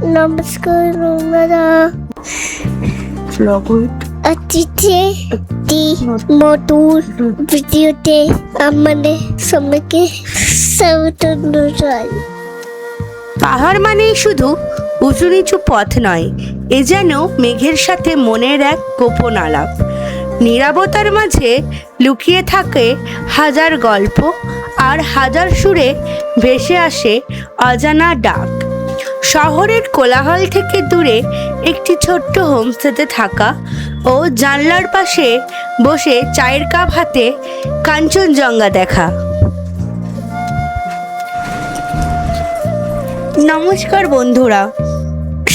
নমস্কার বন্ধুরা, আজকে একটি নতুন ভিডিওতে আমাদের সবাইকে স্বাগত জানাই। পাহাড় মানেই শুধু উঁচু নিচু পথ নয়, এ যেন মেঘের সাথে মনের এক গোপন আলাপ। নীরবতার মাঝে লুকিয়ে থাকে হাজার গল্প, আর হাজার সুরে ভেসে আসে অজানা ডাক। শহরের কোলাহল থেকে দূরে একটি ছোট্ট হোমস্টেতে থাকা ও জানলার পাশে বসে চায়ের কাপ হাতে কাঞ্চনজঙ্ঘা দেখা। নমস্কার বন্ধুরা,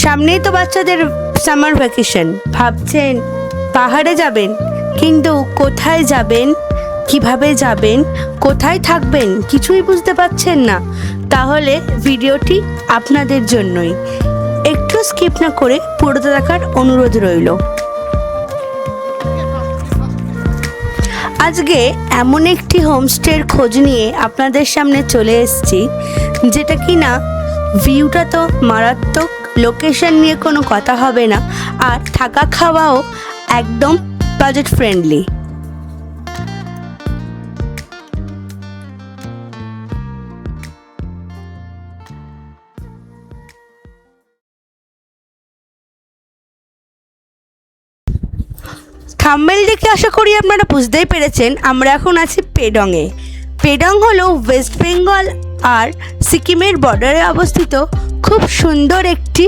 সামনেই তো বাচ্চাদের সামার ভ্যাকেশন। ভাবছেন পাহাড়ে যাবেন, কিন্তু কোথায় যাবেন, কিভাবে যাবেন, কোথায় থাকবেন কিছুই বুঝতে পারছেন না? তাহলে ভিডিওটি আপনাদের জন্যই। একটু স্কিপ না করে পুরোটা দেখার অনুরোধ রইল। আজকে এমন একটি হোমস্টের খোঁজ নিয়ে আপনাদের সামনে চলে এসেছি, যেটা কিনা ভিউটা তো মারাত্মক, লোকেশন নিয়ে কোনো কথা হবে না, আর থাকা খাওয়াও একদম বাজেট ফ্রেন্ডলি। থাম্বনেল দেখে আশা করি আপনারা বুঝতেই পেরেছেন আমরা এখন আছি পেডংয়ে। পেডং হলো ওয়েস্ট বেঙ্গল আর সিকিমের বর্ডারে অবস্থিত খুব সুন্দর একটি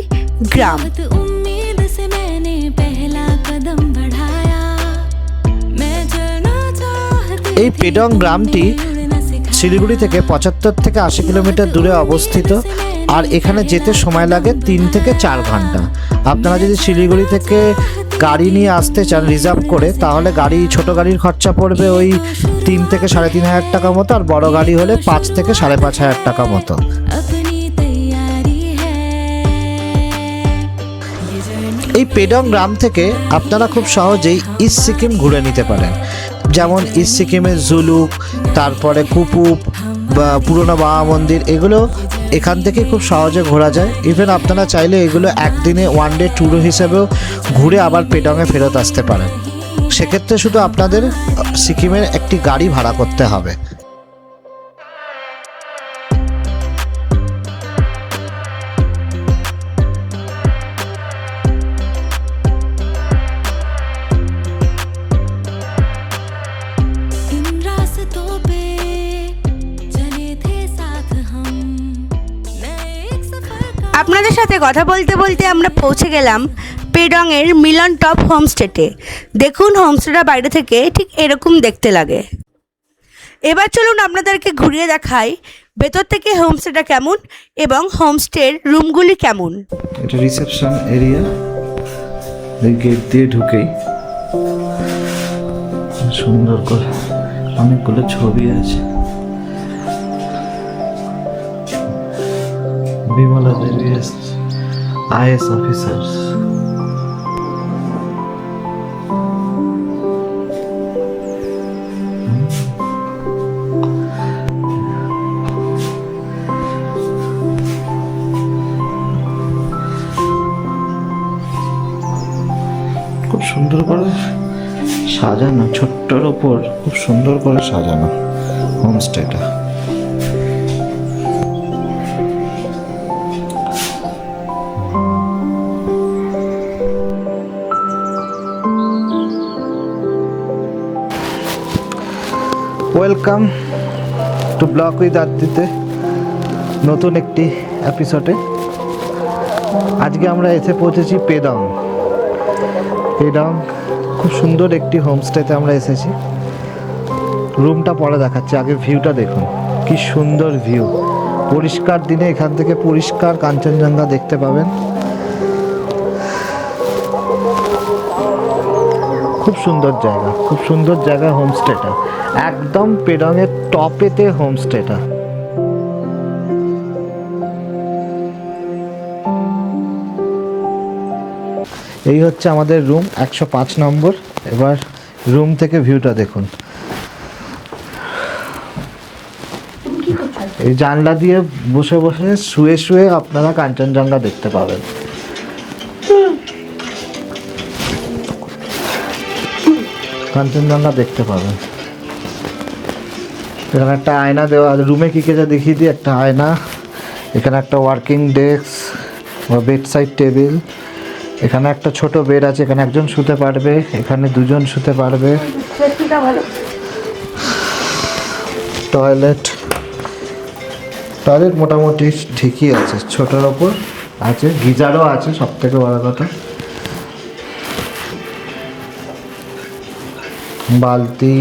গ্রাম। এই পেডং গ্রামটি শিলিগুড়ি থেকে 75 থেকে 80 কিলোমিটার দূরে অবস্থিত, আর এখানে যেতে সময় লাগে 3 থেকে 4 ঘন্টা। আপনারা যদি শিলিগুড়ি থেকে গাড়ি নিয়ে আসতে চান রিজার্ভ করে, তাহলে ছোট গাড়ির খরচা পড়বে ওই 3 থেকে 3,500 টাকা মতো, আর বড় গাড়ি হলে 5 থেকে 5,500 টাকা মতো। এই পেডং গ্রাম থেকে আপনারা খুব সহজেই ইস্ট সিকিম ঘুরে নিতে পারেন। যেমন ইস্ট সিকিমের জুলুক, তারপরে কুপুপ বা পুরনো বাবা মন্দির, এগুলো এখান থেকে খুব সহজে ঘোরা যায়। ইভেন আপনারা চাইলে এগুলো একদিনে ওয়ান ডে ট্যুর হিসেবেও ঘুরে আবার পেডংয়ে ফেরত আসতে পারেন। সেক্ষেত্রে শুধু আপনাদের সিকিমের একটি গাড়ি ভাড়া করতে হবে। আপনাদের সাথে কথা বলতে বলতে আমরা পৌঁছে গেলাম পেডংয়ের মিলন টপ হোমস্টেতে। দেখুন, হোমস্টেটা বাইরে থেকে ঠিক এরকম দেখতে লাগে। এবার চলুন আপনাদেরকে ঘুরিয়ে দেখাই ভেতর থেকে হোমস্টেটা কেমন এবং হোমস্টের রুমগুলি কেমন। এটা রিসেপশন এরিয়া, এই গেট দিয়ে ঢুকেই সুন্দর করে অনেকগুলো ছবি আছে। বিমলা দেবী IAS অফিসার্স। খুব সুন্দর করে সাজানো, ছোট্টর ওপর খুব সুন্দর করে সাজানো হোমস্টেটা। ওয়েলকাম টু ব্লগ উইথ আদিতে নতুন একটি এপিসোডে। আজকে আমরা এসে পৌঁছেছি পেডং। খুব সুন্দর একটি হোমস্টেতে আমরা এসেছি। রুমটা পরে দেখাচ্ছি, আগে ভিউটা দেখুন, কি সুন্দর ভিউ। পরিষ্কার দিনে এখান থেকে পরিষ্কার কাঞ্চনজঙ্ঘা দেখতে পাবেন। খুব সুন্দর জায়গা, খুব সুন্দর জায়গা হোমস্টেটা, একদম পেডংয়ের টপেতে হোমস্টেটা। এই হচ্ছে আমাদের রুম 105 নম্বর। এবার রুম থেকে ভিউটা দেখুন। এই জানলা দিয়ে বসে বসে শুয়ে শুয়ে আপনারা কাঞ্চনজঙ্ঘা দেখতে পাবেন। কাঞ্চনজঙ্ঘা দেখতে পাবেন। এখানে একটা আয়না দেওয়া আছে, রুমে কি কেছে দেখিয়ে দিই। একটা আয়না, এখানে একটা ওয়ার্কিং ডেস্ক বা বেড সাইড টেবিল, এখানে একটা ছোট বেড আছে, এখানে একজন শুতে পারবে, এখানে দুজন শুতে পারবে। টয়লেট মোটামুটি ঠিকই আছে, ছোটোর ওপর আছে, গিজারও আছে, সব থেকে বড় কথা। বালতি,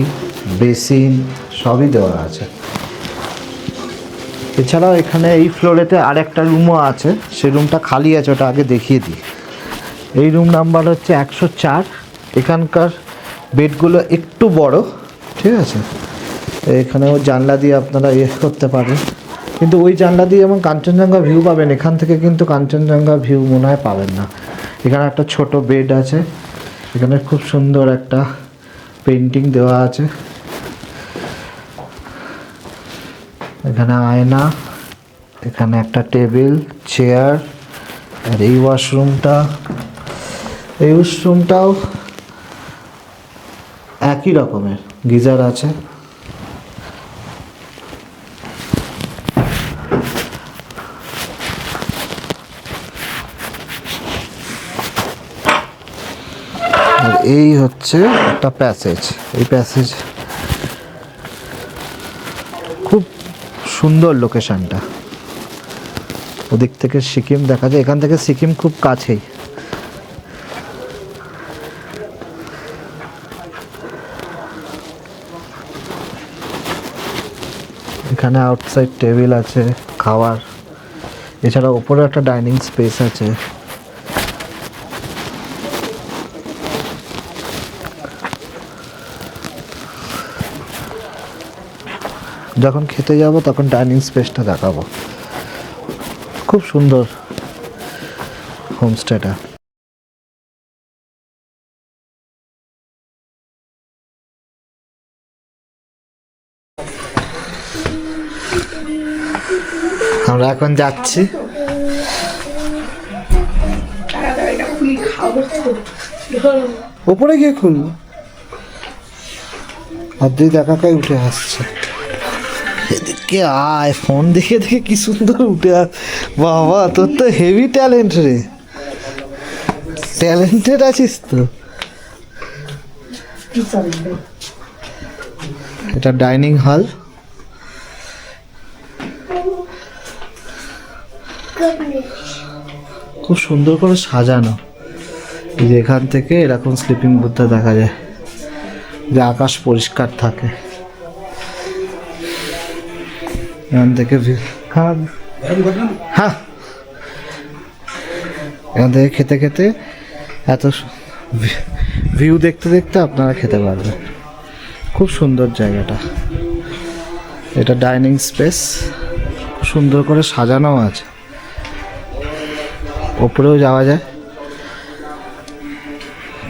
বেসিন সবই দেওয়া আছে। এছাড়াও এখানে এই ফ্লোরেতে আরেকটা রুমও আছে, সেই রুমটা খালি আছে, ওটা আগে দেখিয়ে দিই। এই রুম নাম্বার হচ্ছে 104। এখানকার বেডগুলো একটু বড়, ঠিক আছে। এখানেও জানলা দিয়ে আপনারা করতে পারেন, কিন্তু ওই জানলা দিয়ে এবং কাঞ্চনজঙ্ঘা ভিউ পাবেন, এখান থেকে কিন্তু কাঞ্চনজঙ্ঘা ভিউ মনে হয় পাবেন না। এখানে একটা ছোট বেড আছে, এখানে খুব সুন্দর একটা পেন্টিং দেওয়া আছে। এখানে আয়না, এখানে একটা টেবিল, চেয়ার। আর এই ওয়াশরুমটাও একই রকমের, গিজার আছে। আর এই হচ্ছে একটা প্যাসেজ। এই প্যাসেজ খুব সুন্দর লোকেশনটা, ওদিক থেকে সিকিম দেখা যায়, এখান থেকে সিকিম খুব কাছেই। এখানে আউটসাইড টেবিল আছে খাওয়ার, এছাড়া ওপরে একটা ডাইনিং স্পেস আছে। যখন খেতে যাব তখন ডাইনিং স্পেসটা দেখাবো। খুব সুন্দর হোমস্টেটা। আমরা এখন যাচ্ছি। ওপরে গিয়ে খুলবো, আর দুই দেখাকাই উঠে আসছে। এদিকে আয়, ফোন দেখে দেখে কি সুন্দর উঠে বাবা, তোর তো হেভি ট্যালেন্ট রে, ট্যালেন্টেড আছিস তো। এটা ডাইনিং হল, খুব সুন্দর করে সাজানো। এই যে এখান থেকে এরকম স্লিপিং বুথটা দেখা যায়, যে আকাশ পরিষ্কার থাকে। এখান থেকে হ্যাঁ, এখান থেকে খেতে খেতে এত ভিউ দেখতে দেখতে আপনারা খেতে পারবেন। খুব সুন্দর জায়গাটা। এটা ডাইনিং স্পেস, খুব সুন্দর করে সাজানো আছে। ওপরেও যাওয়া যায়,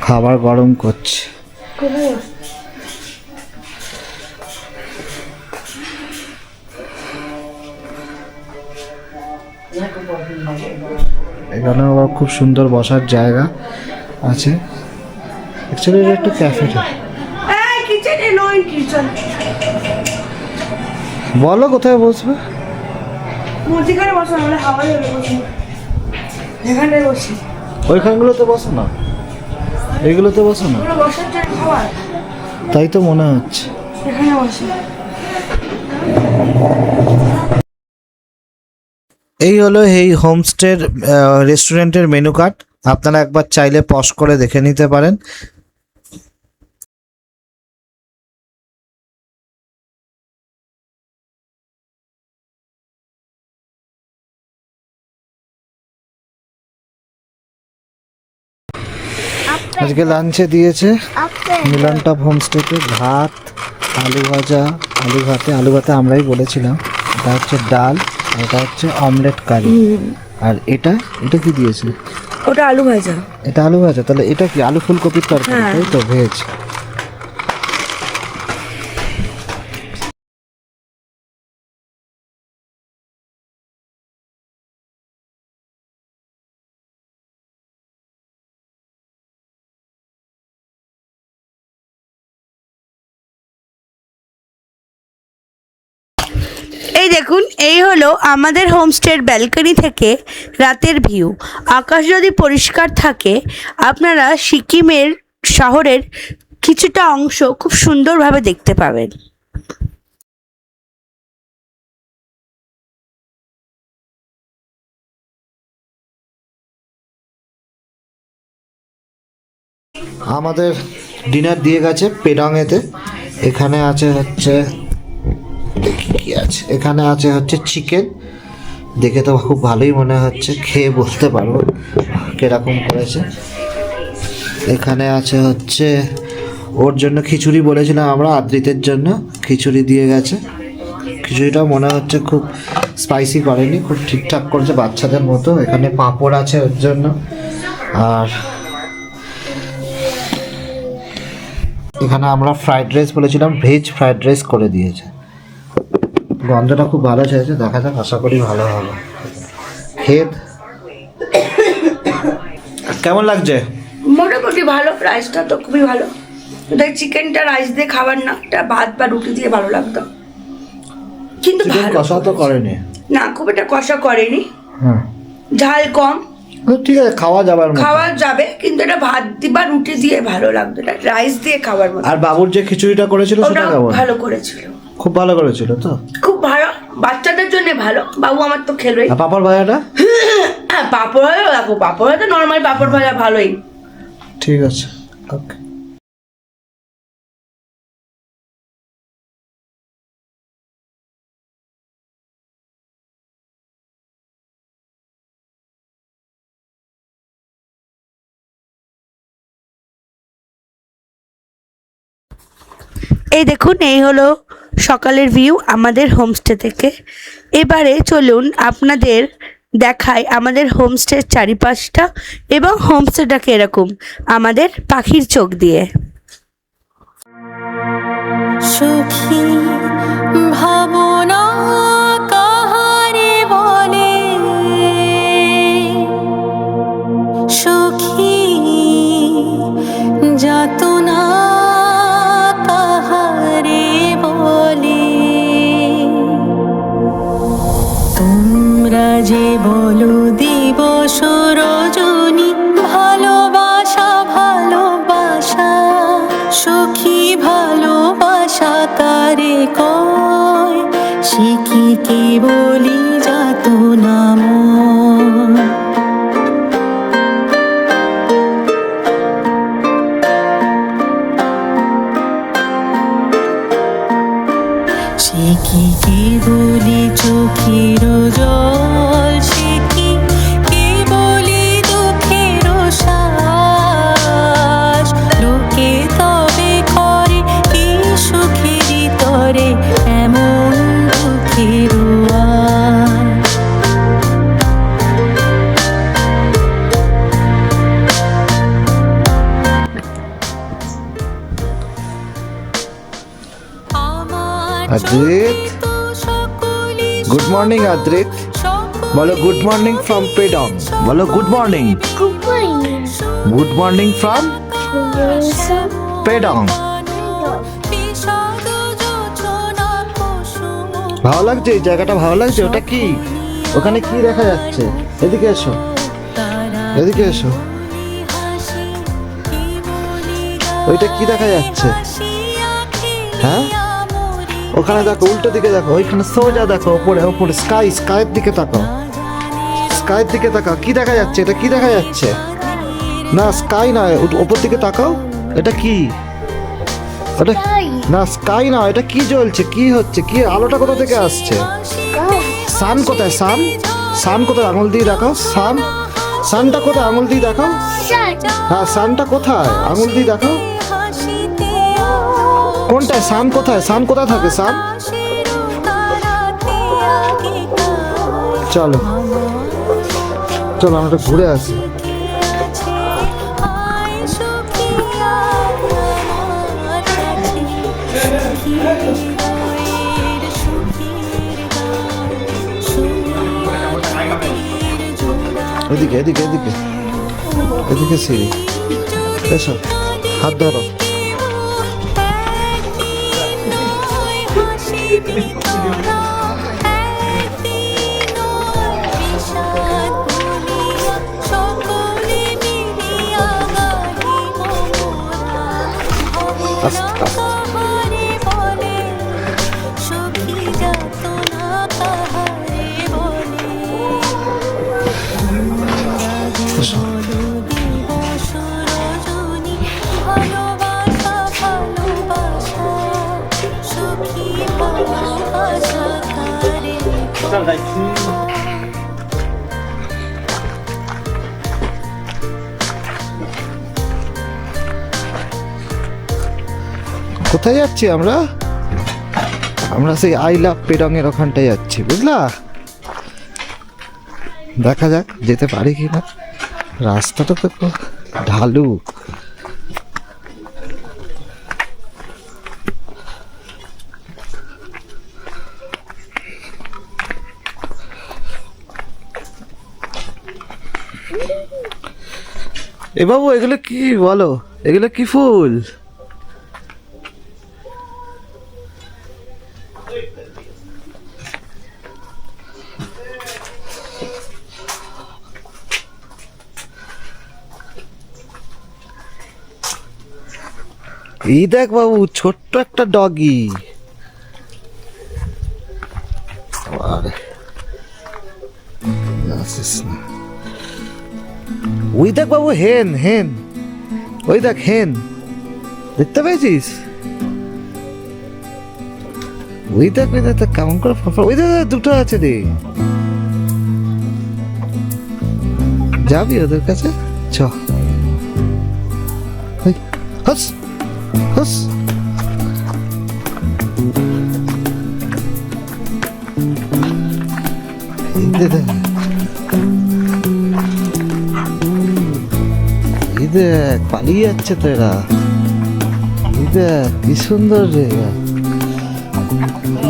খাবার গরম করছে। এখানেও আবার খুব সুন্দর বসার জায়গা আছে। অ্যাকচুয়ালি এটা একটা ক্যাফে। বলো কোথায় বসবে? ওইখানগুলোতে বসো না, এইগুলোতে বসো না, তাই তো মনে হচ্ছে। এই হলো এই হোমস্টের রেস্টুরেন্টের মেনু কার্ড। আপনারা একবার চাইলে পজ করে দেখে নিতে পারেন। আজকে লাঞ্চে দিয়েছে মিলন টপ হোমস্টেতে ভাত, আলু ভাজা, আলু ভাতে আমরাই বলেছিলাম। এটা হচ্ছে ডাল, এটা হচ্ছে অমলেট কারি। আর এটা কি দিয়েছে? ওটা আলু ভাজা। এটা আলু ভাজা, তাহলে এটা কি আলু ফুলকপির তরকারি, তাই তো, ভেজ। দেখুন, এই হলো আমাদের হোমস্টের ব্যালকনি থেকে রাতের ভিউ। আকাশ যদি পরিষ্কার থাকে আপনারা সিকিমের শহরের কিছুটা অংশ খুব সুন্দরভাবে দেখতে পাবেন। আমাদের ডিনার দিয়ে গেছে পেডংয়েতে। এখানে আছে হচ্ছে কি আছে, এখানে আছে হচ্ছে চিকেন। দেখে তো খুব ভালোই মনে হচ্ছে, খেয়ে বলতে পারবো কিরকম করেছে। এখানে আছে হচ্ছে ওর জন্য খিচুড়ি বলেছিলাম আমরা, আদ্রিতের জন্য খিচুড়ি দিয়ে গেছে। খিচুড়িটা মনে হচ্ছে খুব স্পাইসি করেনি, খুব ঠিকঠাক করেছে বাচ্চাদের মতো। এখানে পাঁপড় আছে ওর জন্য। আর এখানে আমরা ফ্রাইড রাইস বলেছিলাম, ভেজ ফ্রাইড রাইস করে দিয়েছে। গন্ধটা খুব ভালো ছেড়েছে, দেখা যাক, আশা করি ভালো হবে। খেত কেমন লাগছে? মোটামুটি ভালো, রাইসটা তো খুবই ভালো। তাই চিকেনটা রাইস দিয়ে খাবার না, এটা ভাত বা রুটি দিয়ে ভালো লাগতো। কিন্তু ভালো কষা তো করেনি না, খুব একটা কষা করেনি। হ্যাঁ, ঝাল কম, ঠিক আছে, খাওয়া যাবার মতো। খাওয়া যাবে, কিন্তু এটা ভাত দিয়ে বা রুটি দিয়ে ভালো লাগতো, এটা রাইস দিয়ে খাবার মতো। আর বাবুর যে খিচুড়িটা করেছিল ওটা সেটা কেমন? ভালো করেছিল, খুব ভালো করেছিল তো, খুব ভালো, বাচ্চাদের জন্য ভালো। বাবু আমার তো খেলোই। আর পাপড় ভাজাটা? পাপড় ভাজা দেখো, পাপড় ভাজা নর্মাল পাপড় ভাজা ভালোই। ঠিক আছে, ওকে। এই দেখুন, এই হলো সকালের ভিউ আমাদের হোমস্টে থেকে। এবারে চলুন আপনাদের দেখাই আমাদের হোমস্টের চারিপাশটা এবং হোমস্টেটাকে এরকম আমাদের পাখির চোখ দিয়ে। সুখী ভাবনা কাহারে বলে, সুখী যাতনা কাহারে বলে। তোমরা যে বলো দিবস রজনী, ভালোবাসা ভালোবাসা, সুখী ভালোবাসা কারে কয়, সে কি কেবলি যাতনা ময়। সে কি কেবলি চোখের জল, সে কি কেবলি দুঃখের শ্বাস। লোকে তবে করে কি সুখের তরে এমন দুঃখের আশ। Adrit, good morning Adrit. বলো গুড মর্নিং ফ্রম পেডং। বলো good morning. Good morning from Pedong. ভালো লাগছে এই জায়গাটা? ভালো লাগছে? ওটা কি? ওখানে কি দেখা যাচ্ছে? এদিকে এসো, এদিকে এসো। ওইটা কি দেখা যাচ্ছে? হ্যাঁ, ওখানে দেখো, উল্টো দিকে দেখো, ওইখানে সোজা দেখো, ওপরে ওপরে স্কাই, স্কাইয়ের দিকে তাকাও, স্কাইয়ের দিকে তাকাও। কি দেখা যাচ্ছে? এটা কি দেখা যাচ্ছে? না স্কাই নয়, ওপর দিকে তাকাও। এটা কি? ওটা না স্কাই না, এটা কি জ্বলছে? কি হচ্ছে? কি আলোটা কোথা থেকে আসছে? সান কোথায়? সান, সান কোথায়? আঙুল দিয়ে দেখাও। সান, সানটা কোথায়? আঙুল দিয়ে দেখাও। হ্যাঁ, সানটা কোথায়? আঙুল দিয়ে দেখাও। কোনটায়? সান কোথায়? সান কোথায় থাকে? সান, চলো চলো আমরা ঘুরে আসি। এদিকে এদিকে এদিকে এদিকে সিঁড়ি, এসো, হাত ধরো। আস্তে আস্তে। কাহারে বলে সখী যাতনা কাহারে বলে দিবস রজনী ভালোবাসা ভালোবাসা সখী ভালোবাসা কারে কোথায় যাচ্ছি আমরা? আমরা সেই আই লাভ পেডং এর ওখানটায় যাচ্ছি, বুঝলা? দেখা যাক যেতে পারি কি না। রাস্তাটা তো খুব ঢালু। এ বাবু, এগুলো কি বলো? এগুলো কি ফুল? এই দেখ বাবু, ছোট্ট একটা ডগি। ওই দেখ বাবু, হেন হেন, ওই দেখ হেন, দেখতে পেয়েছিস? ওই দেখ কেমন করে ফরফর, ওই দেখ দুটো আছে রে। যাবি ওদের কাছে? চ হস হস। এই দেখ পালিয়ে যাচ্ছে তো এরা। এই দেখ কি সুন্দর রে।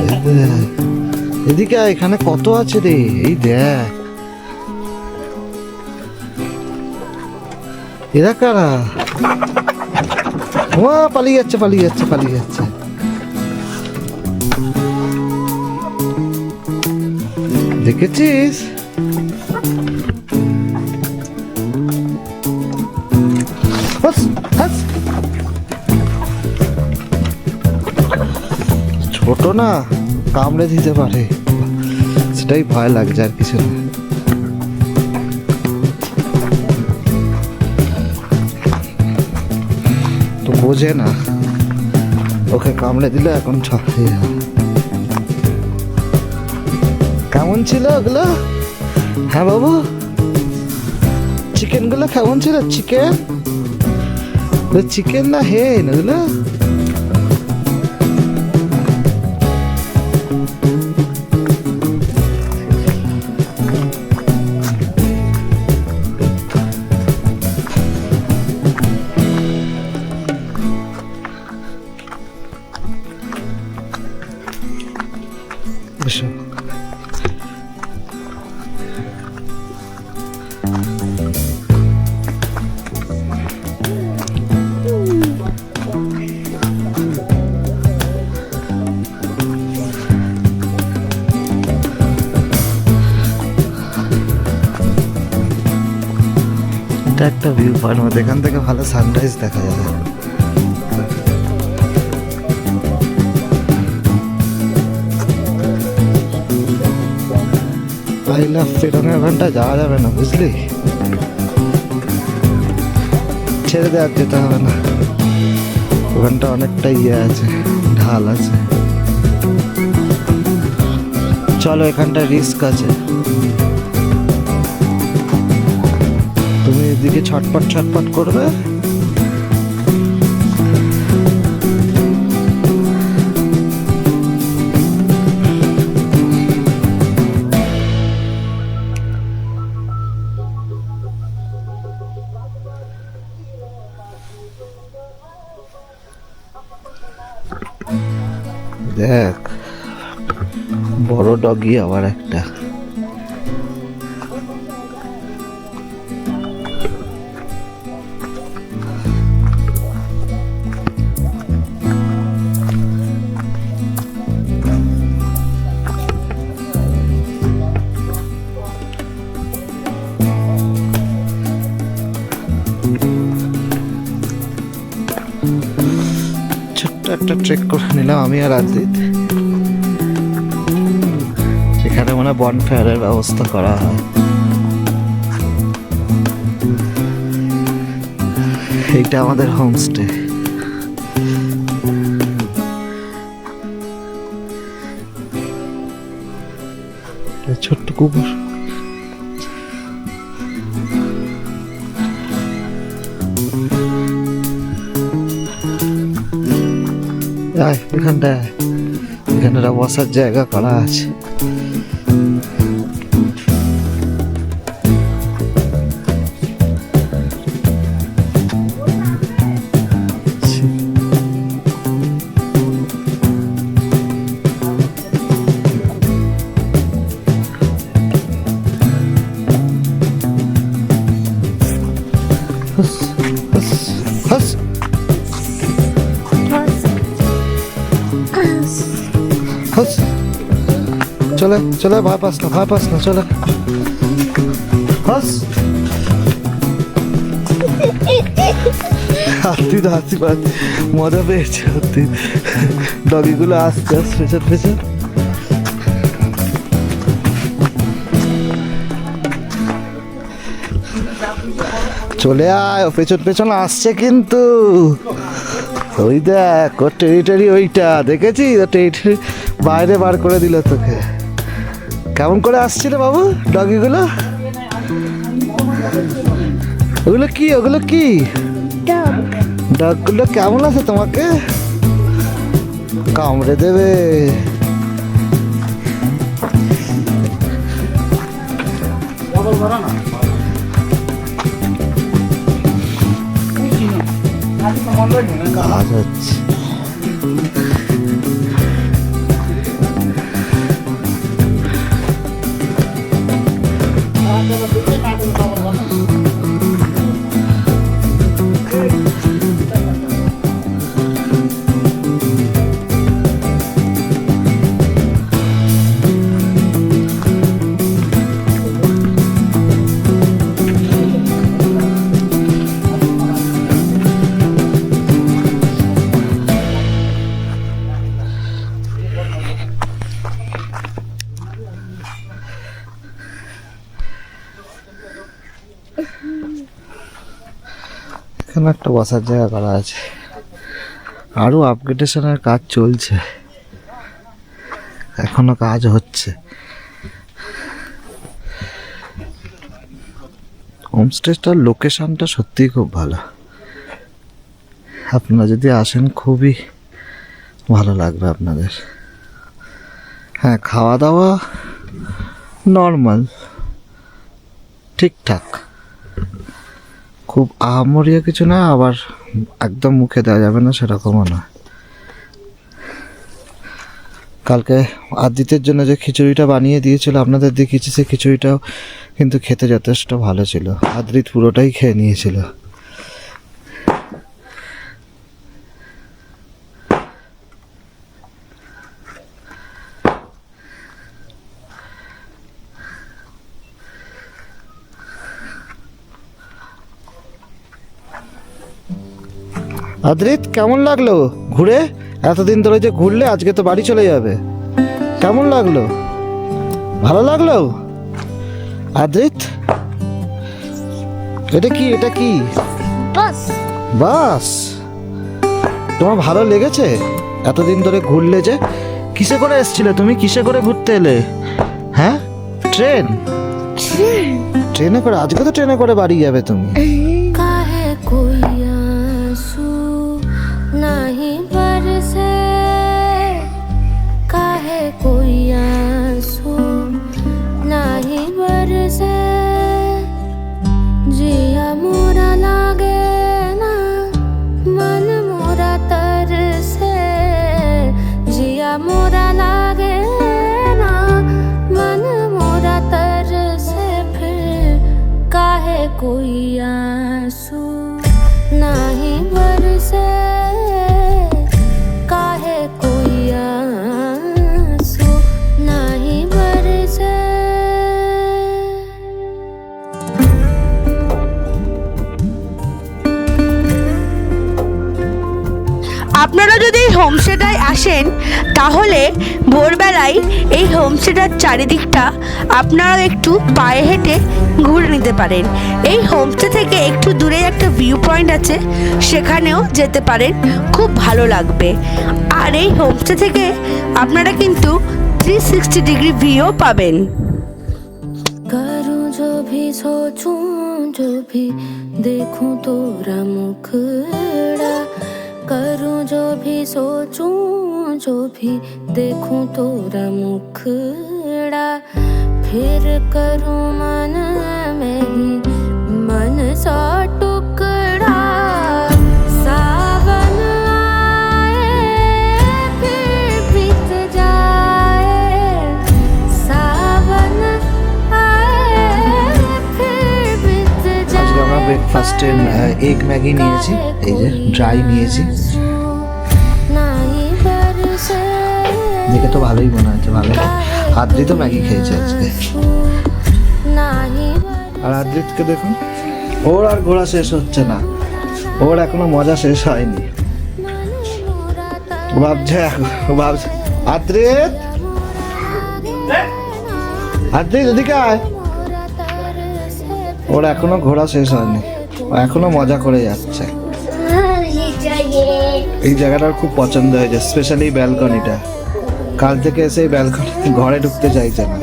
এই দেখ, এদিকে এখানে কত আছে রে। এই দেখ, এরা কারা? পালিয়ে যাচ্ছে পালিয়ে যাচ্ছে পালিয়ে যাচ্ছে। দেখেছিস? ছোট না, কামড়ে দিতে পারে, সেটাই ভয় লাগছে, আর কিছু না। তো বোঝে না, ওকে কামড়ে দিলে এখন কেমন ছিল ওগুলো? হ্যাঁ বাবু, চিকেন গুলো কেমন ছিল? চিকেন চিকেন না হেন ওগুলো? এটা একটা ভিউ পয়েন্ট, মধ্যে এখান থেকে ভালো সানরাইজ দেখা যাবে। আই লাভ পেডং ওখানটা যাওয়া যাবে না, বুঝলি? ছেড়ে দেওয়ার যেতে হবে না, ওখানটা অনেকটা ইয়ে আছে, ঢাল আছে। চলো, এখানটা রিস্ক আছে। তুমি এদিকে ছটপট ছটপট করবে, দেখ বড় ডগি আবার একটা। একটা ট্রেক করে নিলাম আমি আর আদ্রিত। এখানে মনে হয় বনফায়ারের ব্যবস্থা করা হয়। এইটা আমাদের হোমস্টে। ছোট্ট কুকুর। এখানটায় এখানে বসার জায়গা করা আছে। হাস হাস চলে চলে, ভয় পাস না চলে। হাস হাসি পাস, মজা পেয়েছে সত্যি। ডগিগুলো আসতে পেছন পেছন। চলে আয়, ও পেছন পেছন আসছে কিন্তু। ওই দেখ ওর টেরিটরি, ওইটা দেখেছিস? ও টেরিটরি বাইরে বার করে দিল তোকে। কেমন করে আসছিল বাবু ডগিগুলো? ওগুলো কি ডগগুলো কেমন আছে? তোমাকে কামড়ে দেবে। কাজ হচ্ছে। এখানে একটা বসার জায়গা করা আছে। আরো আপগ্রেডেশনের কাজ চলছে, এখনো কাজ হচ্ছে। হোমস্টেটার লোকেশনটা সত্যিই খুব ভালো। আপনারা যদি আসেন খুবই ভালো লাগবে আপনাদের। হ্যাঁ, খাওয়া দাওয়া নর্মাল, ঠিকঠাক, খুব আহামরিয়া কিছু না, আবার একদম মুখে দেওয়া যাবে না সেরকমও না। কালকে আদিত্যের জন্য যে খিচুড়িটা বানিয়ে দিয়েছিল আপনাদের দেখিয়েছি, সেই খিচুড়িটাও কিন্তু খেতে যথেষ্ট ভালো ছিল। আদ্রিত পুরোটাই খেয়ে নিয়েছিল। আদ্রিত কেমন লাগলো ঘুরে? এতদিন ধরে যে ঘুরলে, আজকে তো বাড়ি চলে যাবে। কেমন লাগলো? ভালো লাগলো? আদ্রিত এটা কি? বাস তোমার ভালো লেগেছে? এতদিন ধরে ঘুরলে যে, কিসে করে এসেছিলে তুমি? কিসে করে ঘুরতে এলে? হ্যাঁ, ট্রেনে করে? আজকে তো ট্রেনে করে বাড়ি যাবে তুমি। काहे कोई आंसू नहीं बरसे, काहे कोई आंसू नहीं बरसे, जिया मोरा लागे ना मन मोरा तरसे, जिया मोरा लागे ना मन मोरा तरसे, फिर काहे कोई आंसू नहीं बरसे, काहे कोई आंसू नहीं बरसे। আপনারা যদি হোমস্টেটায় আসেন তাহলে ভোরবেলায় এই হোমস্টেটার চারিদিকটা আপনারা একটু পায়ে হেঁটে ঘুরে নিতে পারেন। এই হোমস্টে থেকে একটু দূরে একটা ভিউ পয়েন্ট আছে, সেখানেও যেতে পারেন, খুব ভালো লাগবে। আর এই হোমস্টে থেকে আপনারা কিন্তু 360 ডিগ্রি ভিউ পাবেন। करूं जो भी सोचूं जो भी देखूं तोरा मुखड़ा, करूं जो भी सोचूं जो भी देखूं तोरा मुखड़ा, फिर करूं मन में ही मन सा टुकड़ा। सावन आए फिर बीत जाए, सावन আজকে আমরা ব্রেকফাস্টে এগ ম্যাগি নিয়েছি, এই যে ড্রাই নিয়েছি, দেখে তো ভালোই মনে হচ্ছে, ভালো। আদ্রিত ম্যাগি খেয়েছে আজকে। আর আদ্রিতকে দেখুন, ওর আর ঘোরা শেষ হচ্ছে না, ওর এখনো মজা শেষ হয়নি। ভাবছে আদ্রিত, আদ্রিত এদিকে আয়, ওর এখনো ঘোরা শেষ হয়নি, ও এখনো মজা করে যাচ্ছে। এই জায়গাটার খুব পছন্দ হয়েছে, স্পেশালি ব্যালকনিটা। কাল থেকে এসে এই ব্যালকনি ঘরে ঢুকতে চাইছে না।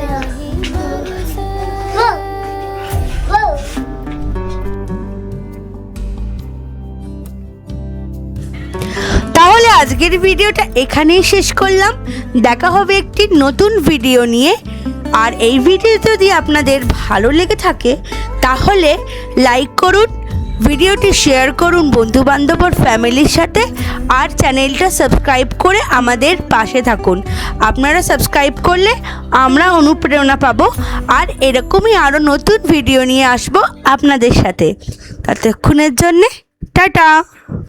তাহলে আজকের ভিডিওটা এখানেই শেষ করলাম। দেখা হবে একটি নতুন ভিডিও নিয়ে। আর এই ভিডিও যদি আপনাদের ভালো লেগে থাকে তাহলে লাইক করুন, ভিডিওটি শেয়ার করুন বন্ধু বান্ধব আর ফ্যামিলির সাথে, আর চ্যানেলটা সাবস্ক্রাইব করে আমাদের পাশে থাকুন। আপনারা সাবস্ক্রাইব করলে আমরা অনুপ্রেরণা পাবো, আর এরকমই আরও নতুন ভিডিও নিয়ে আসবো আপনাদের সাথে। ততক্ষণের জন্যে টাটা।